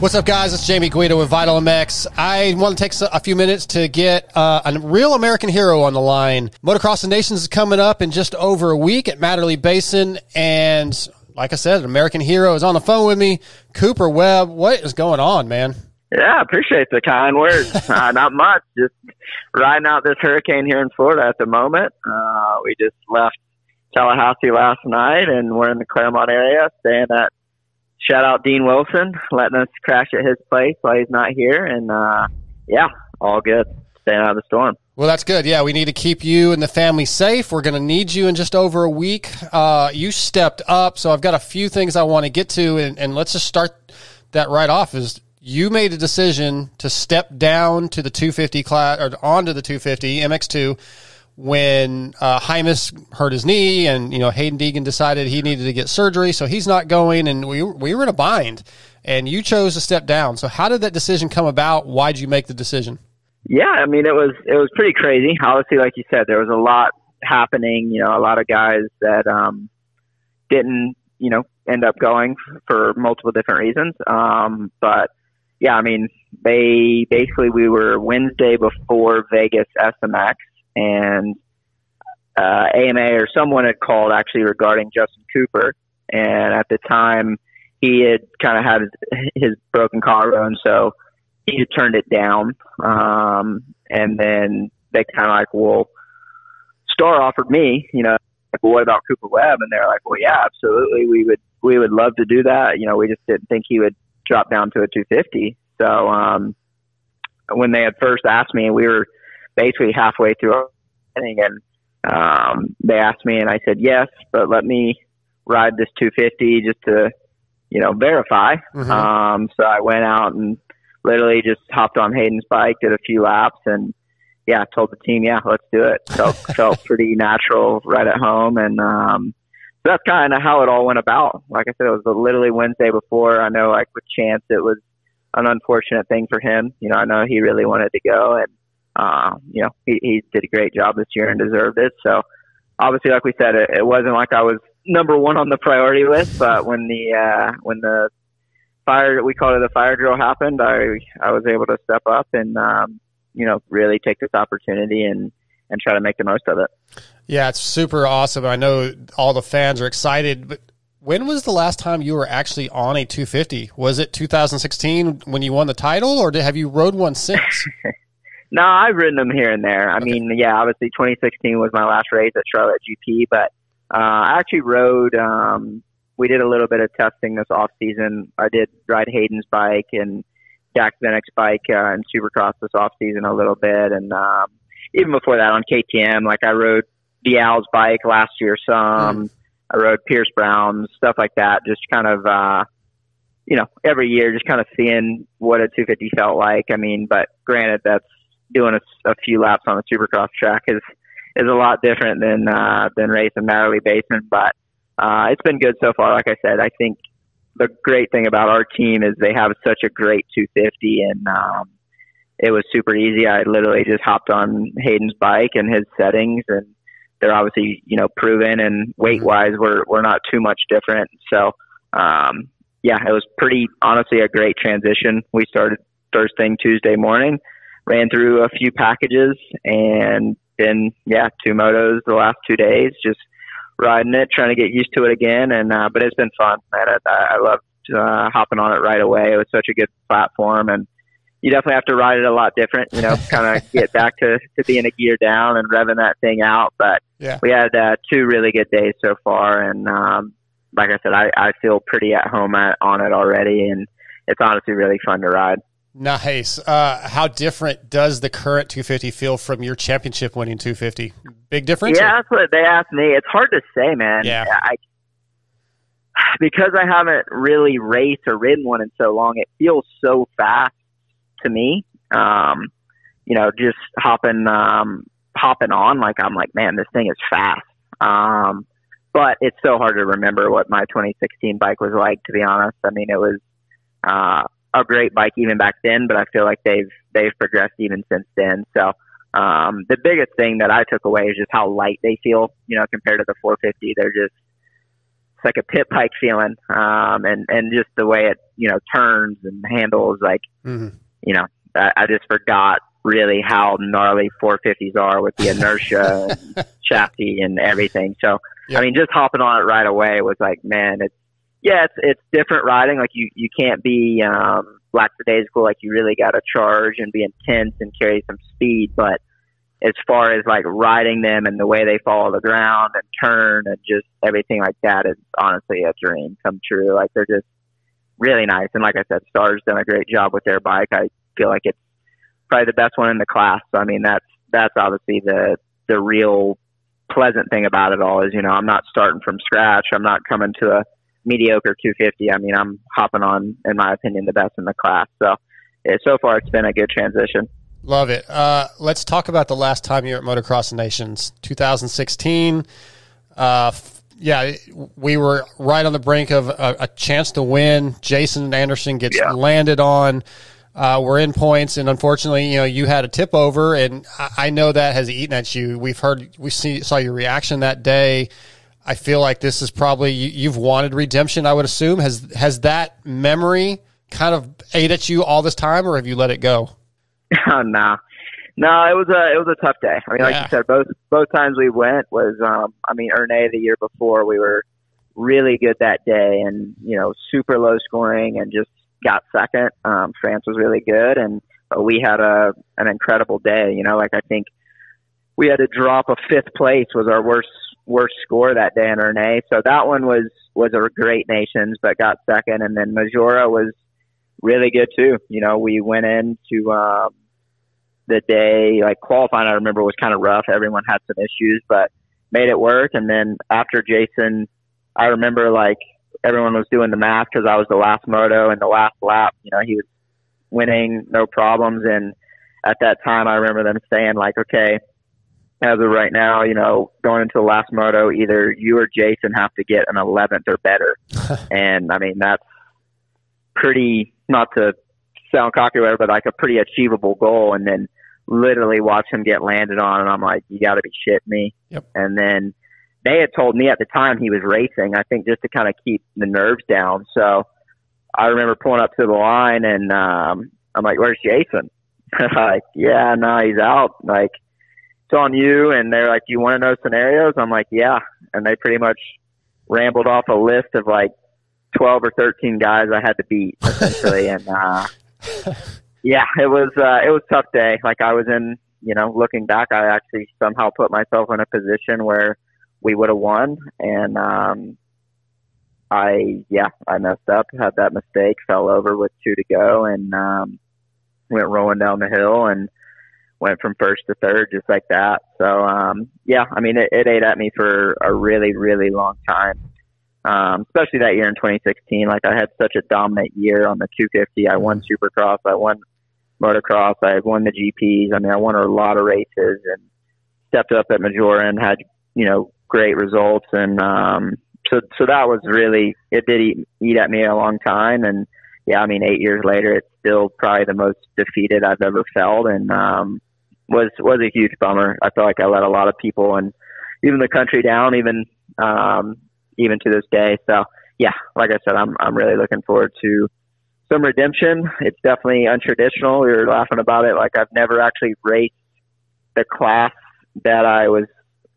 What's up, guys? It's Jamie Guido with Vital MX. I want to take a few minutes to get a real American hero on the line. Motocross of Nations is coming up in just over a week at Matterley Basin, and like I said, an American hero is on the phone with me. Cooper Webb, what is going on, man? Yeah, I appreciate the kind words. Not much. Just riding out this hurricane here in Florida at the moment. We just left Tallahassee last night, and we're in the Claremont area, staying at, shout out Dean Wilson, letting us crash at his place while he's not here. And, yeah, all good. Staying out of the storm. Well, that's good. Yeah, we need to keep you and the family safe. We're going to need you in just over a week. You stepped up, so I've got a few things I want to get to, and let's just start that right off. Is you made a decision to step down to the 250 class, or onto the 250 MX2, when Hymas hurt his knee, and Hayden Deegan decided he needed to get surgery, so he's not going, and we were in a bind, and you chose to step down. So how did that decision come about? Why'd you make the decision? Yeah, I mean, it was pretty crazy. Obviously, like you said, there was a lot happening. A lot of guys that didn't end up going for multiple different reasons. But yeah, I mean, we were Wednesday before Vegas SMX. And AMA or someone had called actually regarding Justin Cooper. And at the time, he had kind of had his broken collarbone, so he had turned it down. And then they kind of like, well, Star offered me, well, what about Cooper Webb? And they're like, well, yeah, absolutely. We would love to do that. We just didn't think he would drop down to a 250. So when they had first asked me, we were basically halfway through our inning, and they asked me, and I said yes, but let me ride this 250 just to verify. Mm-hmm. So I went out and literally just hopped on Hayden's bike, did a few laps, and yeah, told the team, yeah, let's do it. Felt pretty natural right at home, and so that's kind of how it all went about. Like I said, it was literally Wednesday before. I know, like with Chance, it was an unfortunate thing for him. I know he really wanted to go, and he did a great job this year and deserved it. So obviously, like we said, it wasn't like I was number one on the priority list, but when the fire, we called it the fire drill, happened, I was able to step up and, really take this opportunity and try to make the most of it. Yeah, it's super awesome. I know all the fans are excited, but when was the last time you were actually on a 250? Was it 2016 when you won the title, or have you rode one since? No, I've ridden them here and there. I mean, yeah, obviously 2016 was my last race at Charlotte GP, but I actually rode, we did a little bit of testing this off season. I did ride Hayden's bike and Dax Bennick's bike and Supercross this off season a little bit. And even before that on KTM, like I rode Dial's bike last year some. I rode Pierce Brown's, stuff like that, just kind of, every year just kind of seeing what a 250 felt like. I mean, but granted, that's doing a few laps on a Supercross track is a lot different than racing Matterley Basin, but it's been good so far. Like I said, I think the great thing about our team is they have such a great 250, and it was super easy. I literally just hopped on Hayden's bike and his settings, and they're obviously proven, and weight wise we're not too much different. So yeah, it was pretty honestly a great transition. We started first thing Tuesday morning, ran through a few packages, and then, yeah, 2 motos the last 2 days, just riding it, trying to get used to it again. And, but it's been fun, man. I loved hopping on it right away. It was such a good platform, and you definitely have to ride it a lot different, kind of get back to being a gear down and revving that thing out. But yeah, we had 2 really good days so far. And, like I said, I feel pretty at home on it already, and it's honestly really fun to ride. Nice. How different does the current 250 feel from your championship winning 250? Big difference? Yeah, that's what they asked me. It's hard to say, man. Yeah. Because I haven't really raced or ridden one in so long, it feels so fast to me. Just hopping on, like I'm like, man, this thing is fast. But it's so hard to remember what my 2016 bike was like, to be honest. I mean, it was a great bike even back then, but I feel like they've progressed even since then. So the biggest thing that I took away is just how light they feel, compared to the 450. They're just like a pit bike feeling. And just the way it, turns and handles, like, I just forgot really how gnarly 450s are with the inertia and chassis and everything. So, I mean, just hopping on it right away was like, man, it's different riding. Like you can't be, lackadaisical. Like you really got to charge and be intense and carry some speed. But as far as like riding them and the way they follow the ground and turn and just everything like that is honestly a dream come true. Like they're just really nice. And like I said, Star's done a great job with their bike. I feel like it's probably the best one in the class. So, I mean, that's obviously the real pleasant thing about it all is, I'm not starting from scratch. I'm not coming to a mediocre 250. I mean, I'm hopping on, in my opinion, the best in the class. So far it's been a good transition. Love it. Let's talk about the last time you were at Motocross Nations, 2016. We were right on the brink of a chance to win. Jason Anderson gets landed on. We're in points, and unfortunately, you had a tip over, and I know that has eaten at you. We saw your reaction that day. I feel like this is probably you've wanted redemption, I would assume. Has that memory kind of ate at you all this time, or have you let it go? No, it was a tough day. I mean, like you said, both times we went was, Ernée the year before, we were really good that day and, super low scoring and just got second. France was really good. And we had an incredible day. Like I think we had to drop a 5th place was our worst score that day in Ernée. So that one was a great nations, but got second. And then Majora was really good too. We went into, the day, like qualifying, I remember was kind of rough. Everyone had some issues, but made it work. And then after Jason, I remember like everyone was doing the math because I was the last moto and the last lap, he was winning, no problems. And at that time, I remember them saying like, okay, as of right now, going into the last moto, either you or Jason have to get an 11th or better. And I mean, that's pretty, not to sound cocky or whatever, but like a pretty achievable goal. And then literally watch him get landed on, and I'm like, you got to be shitting me. Yep. And then they had told me at the time he was racing, I think just to kind of keep the nerves down. So I remember pulling up to the line, and I'm like, where's Jason? Like, yeah, no, he's out. Like, it's on you. And they're like, do you want to know scenarios? I'm like, yeah. And they pretty much rambled off a list of like 12 or 13 guys I had to beat essentially. And, yeah, it was a tough day. Like I was in, looking back, I actually somehow put myself in a position where we would have won. And, I messed up, had that mistake, fell over with 2 to go, and, went rolling down the hill and went from first to third just like that. So, it ate at me for a really, really long time. Especially that year in 2016. Like I had such a dominant year on the 250. I won Supercross. I won motocross. I won the GPs. I mean, I won a lot of races and stepped up at Majora and had, great results. And, so that was really, it did eat at me a long time. And 8 years later, it's still probably the most defeated I've ever felt. And, was a huge bummer. I feel like I let a lot of people and even the country down, even to this day. So like I said, I'm really looking forward to some redemption. It's definitely untraditional. We were laughing about it. Like I've never actually raced the class that I was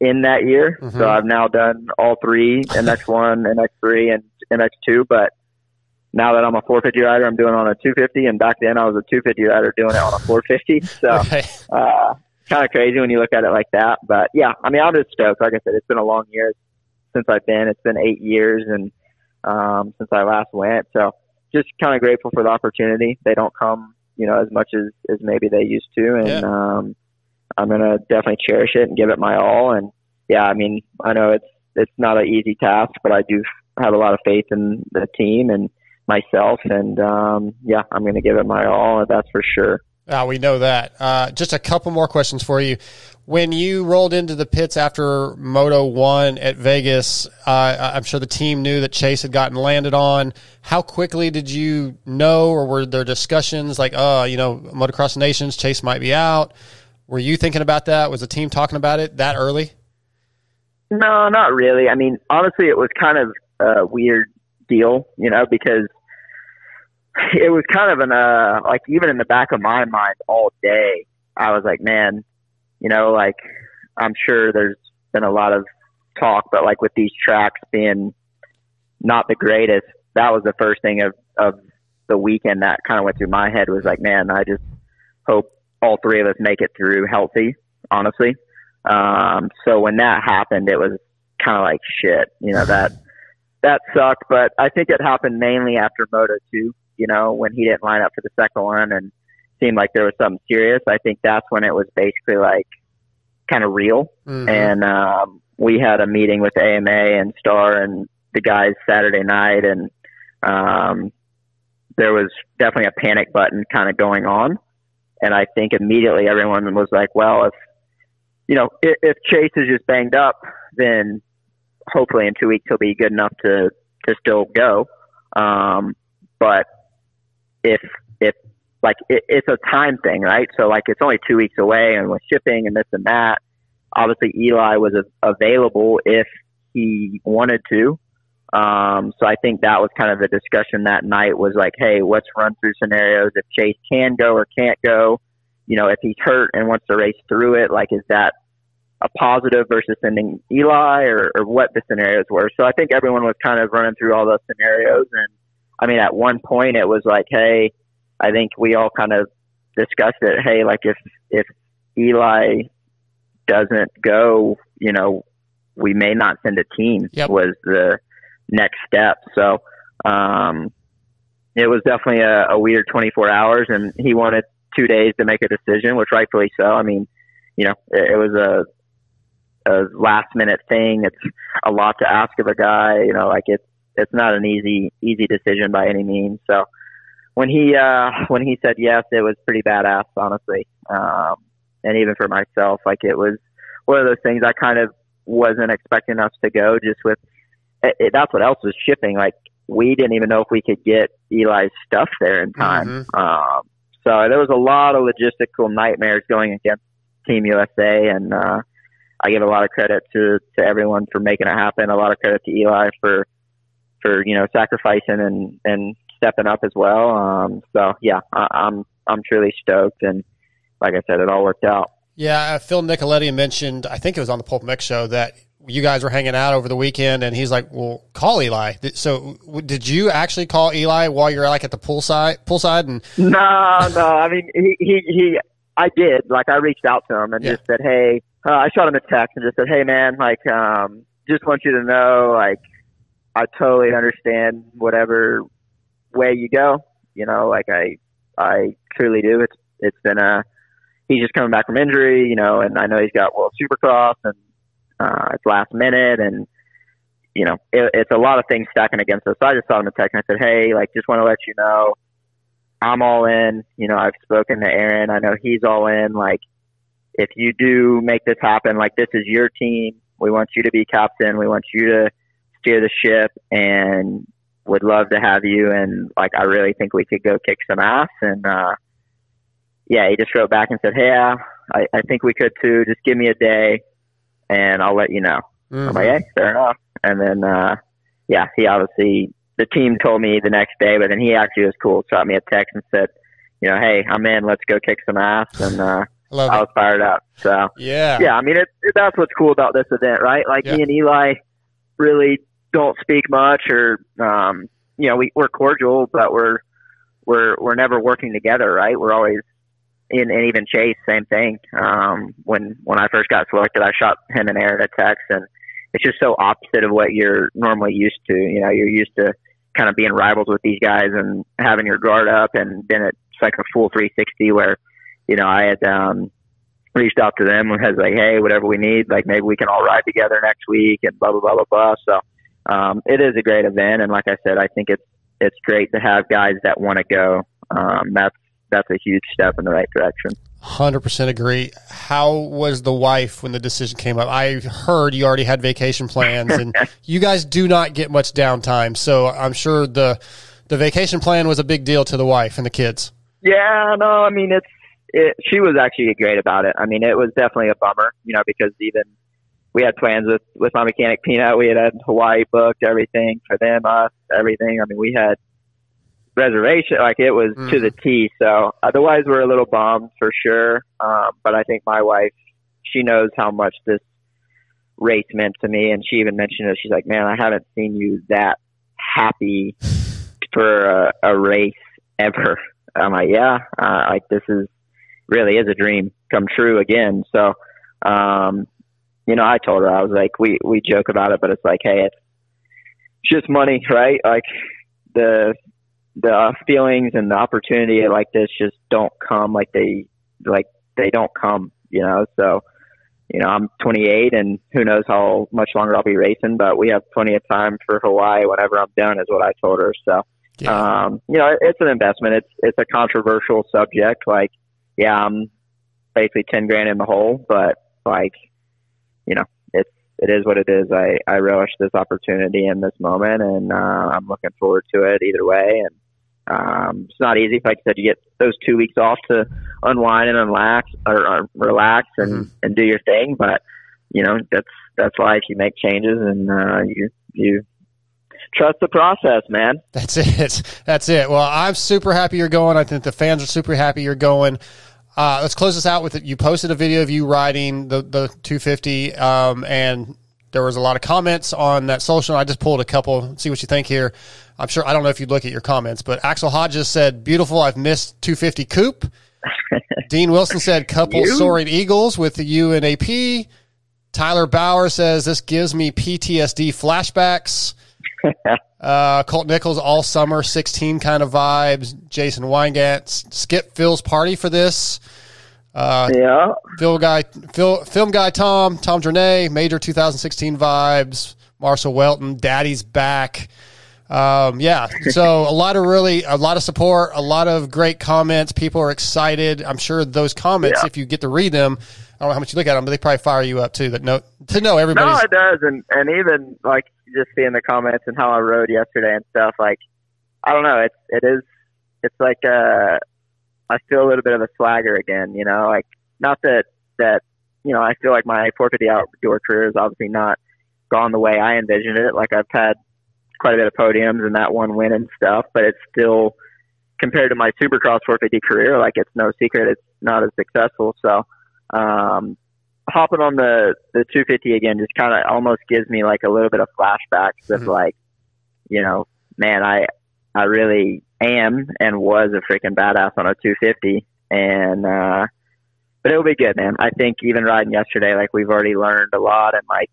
in that year. Mm-hmm. So I've now done all 3, MX1, MX3, and MX2. But now that I'm a 450 rider, I'm doing it on a 250. And back then I was a 250 rider doing it on a 450. So kind of crazy when you look at it like that. But I'm just stoked. Like I said, it's been a long year since I've been. It's been 8 years and since I last went. So just kind of grateful for the opportunity. They don't come, as much as maybe they used to. And I'm going to definitely cherish it and give it my all. And I know it's not an easy task, but I do have a lot of faith in the team and myself. And I'm going to give it my all. That's for sure. We know that. Just a couple more questions for you. When you rolled into the pits after Moto 1 at Vegas, I'm sure the team knew that Chase had gotten landed on. How quickly did you know, or were there discussions like, Motocross Nations, Chase might be out? Were you thinking about that? Was the team talking about it that early? No, not really. I mean, honestly, it was kind of a weird deal, because it was kind of like even in the back of my mind all day, I was like, man, like I'm sure there's been a lot of talk, but like with these tracks being not the greatest, that was the first thing of the weekend that kind of went through my head was like, man, I just hope all three of us make it through healthy, honestly. So when that happened, it was kind of like shit, that sucked, but I think it happened mainly after Moto 2, when he didn't line up for the second one and seemed like there was something serious. I think that's when it was basically like kind of real. Mm-hmm. And we had a meeting with AMA and Star and the guys Saturday night, and there was definitely a panic button kind of going on. And I think immediately everyone was like, well, if Chase is just banged up, then hopefully in 2 weeks he'll be good enough to still go. But if like it's a time thing, right? So like it's only 2 weeks away, and with shipping and this and that, obviously Eli was available if he wanted to. So I think that was kind of the discussion that night was like, hey, let's run through scenarios. If Chase can go or can't go, if he's hurt and wants to race through it, like, is that a positive versus sending Eli or what the scenarios were? So I think everyone was kind of running through all those scenarios. And I mean, at one point it was like, hey, I think we all kind of discussed it. Hey, like if Eli doesn't go, we may not send a team. Yep. Was the next step. So it was definitely a weird 24 hours, and he wanted 2 days to make a decision, which rightfully so. I mean, it was a last minute thing. It's a lot to ask of a guy, like it's not an easy decision by any means. So when he said yes, it was pretty badass, honestly. And even for myself, like it was one of those things I kind of wasn't expecting us to go, just with that's what else was shipping. Like we didn't even know if we could get Eli's stuff there in time. Mm-hmm. So there was a lot of logistical nightmares going against Team USA, and I give a lot of credit to everyone for making it happen. A lot of credit to Eli for sacrificing and stepping up as well. So yeah, I'm truly stoked, and like I said, it all worked out. Yeah, Phil Nicoletti mentioned, I think it was on the Pulp MX show, that you guys were hanging out over the weekend, and he's like, well, call Eli. So did you actually call Eli while you're like at the poolside? And No. I mean, I did. Like, I reached out to him and just said, hey, I shot him a text and just said, hey man, like, just want you to know, like, I totally understand whatever way you go, like I truly do. It's been he's just coming back from injury, and I know he's got World Supercross, and it's last minute, and it's a lot of things stacking against us. So I just saw him a text and I said, hey, like, just want to let you know I'm all in. I've spoken to Aaron. I know he's all in. Like, if you do make this happen, like, this is your team. We want you to be captain. We want you to steer the ship, and would love to have you. And like, I really think we could go kick some ass. And he just wrote back and said, hey, I think we could too. Just give me a day and I'll let you know. Mm-hmm. I'm like, hey, fair enough. And then, he obviously, the team told me the next day, but then he actually was cool. Shot me a text and said, hey, I'm in, let's go kick some ass. And I was fired up. So yeah, I mean, that's what's cool about this event, right? Like, me and Eli really don't speak much, or, we're cordial, but we're never working together, right? We're always, and even Chase, same thing. When I first got selected, I shot him and Aaron a text, and it's just so opposite of what you're normally used to. You're used to kind of being rivals with these guys and having your guard up, and then it's like a full 360 where, I had reached out to them and was like, hey, whatever we need, like, maybe we can all ride together next week, and blah, blah, blah, blah, blah. So it is a great event, and like I said, I think it's great to have guys that want to go. That's a huge step in the right direction. 100% agree. How was the wife when the decision came up? I heard you already had vacation plans, and you guys do not get much downtime. So I'm sure the vacation plan was a big deal to the wife and the kids. Yeah, no, I mean, she was actually great about it. I mean, it was definitely a bummer, because even we had plans with my mechanic Peanut. We had Hawaii booked, everything for them, us, everything. I mean, we had reservation, like it was to the T. So otherwise we're a little bummed for sure. But I think my wife, she knows how much this race meant to me. And she even mentioned it. She's like, man, I haven't seen you that happy for a race ever. I'm like, yeah, like this really is a dream come true again. So, you know, I told her, I was like, we joke about it, but it's like, hey, it's just money, right? Like the feelings and the opportunity like this just don't come like they don't come, you know? So, you know, I'm 28 and who knows how much longer I'll be racing, but we have plenty of time for Hawaii whenever I'm done is what I told her. So, yeah. You know, it's an investment. It's a controversial subject. Like, yeah, I'm basically 10 grand in the hole, but like, you know, it is what it is. I relish this opportunity in this moment, and I'm looking forward to it either way. And it's not easy. Like I said, you get those 2 weeks off to unwind and relax and do your thing. But you know, that's life. You make changes, and you trust the process, man. That's it. Well, I'm super happy you're going. I think the fans are super happy you're going. Let's close this out with it. You posted a video of you riding the 250, and there was a lot of comments on that social. I just pulled a couple. See what you think here. I'm sure, I don't know if you'd look at your comments, but Axel Hodges said, beautiful, I've missed 250 coupe. Dean Wilson said, couple soaring eagles with the U and AP. Tyler Bauer says, this gives me PTSD flashbacks. Colt Nichols, all summer 16 kind of vibes. Jason Weingart, skip Phil's party for this. Yeah. Film guy Tom Drenay, major 2016 vibes. Marcel Welton, Daddy's back. Yeah. So a lot of support, a lot of great comments. People are excited. I'm sure those comments, if you get to read them, I don't know how much you look at them, but they probably fire you up too. To know everybody. No, it does, and even like just seeing the comments and how I rode yesterday and stuff. Like, I don't know. It's like I feel a little bit of a swagger again. You know, like not that you know, I feel like my 450 outdoor career has obviously not gone the way I envisioned it. Like I've had quite a bit of podiums and that one win and stuff, but it's still compared to my Supercross 450 career, like it's no secret it's not as successful. So hopping on the 250 again just kind of almost gives me like a little bit of flashbacks of like, you know, man, I really am and was a freaking badass on a 250, and but it'll be good, man. I think even riding yesterday, like we've already learned a lot, and like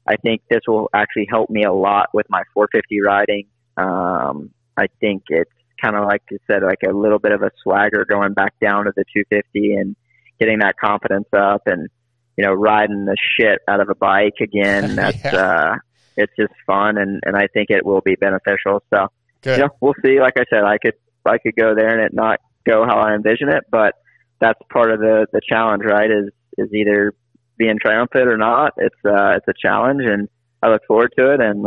I think this will actually help me a lot with my 450 riding. I think it's kind of like you said, like a little bit of a swagger going back down to the 250 and getting that confidence up, and you know, riding the shit out of a bike again. That's it's just fun, and I think it will be beneficial. So you know, we'll see. Like I said, I could go there and it not go how I envision it, but that's part of the challenge, right? Is either being triumphant or not. It's a challenge, and I look forward to it. And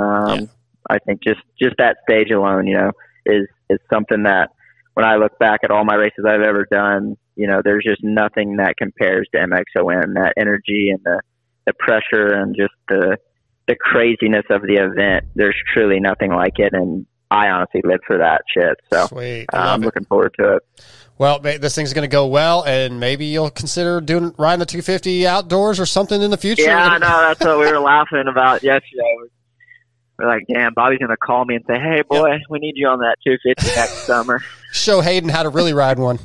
I think just that stage alone, you know, is something that when I look back at all my races I've ever done, you know, there's just nothing that compares to MXoN. That energy and the pressure and just the craziness of the event. There's truly nothing like it, and I honestly live for that shit. So I'm looking forward to it. Well, this thing's going to go well, and maybe you'll consider riding the 250 outdoors or something in the future. Yeah, I know. That's what we were laughing about yesterday. We're like, damn, Bobby's going to call me and say, hey, boy, we need you on that 250 next summer. Show Hayden how to really ride one.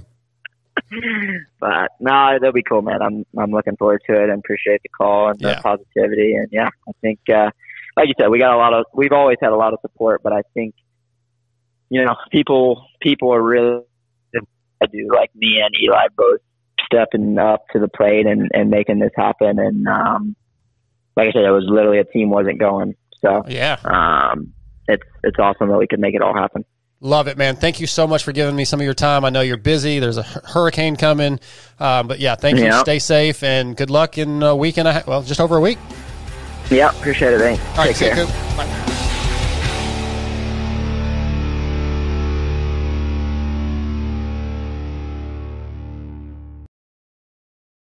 But, no, that'll be cool, man. I'm looking forward to it and appreciate the call and the positivity. And, yeah, I think, like you said, we've always had a lot of support, but I think, you know, people are really do like me and Eli both stepping up to the plate and making this happen. And like I said, it was literally a team wasn't going. So it's awesome that we could make it all happen. Love it, man. Thank you so much for giving me some of your time. I know you're busy. There's a hurricane coming. But yeah, thank you. Stay safe and good luck in a week and just over a week. Yeah, appreciate it. Thanks. All right, take care. Bye.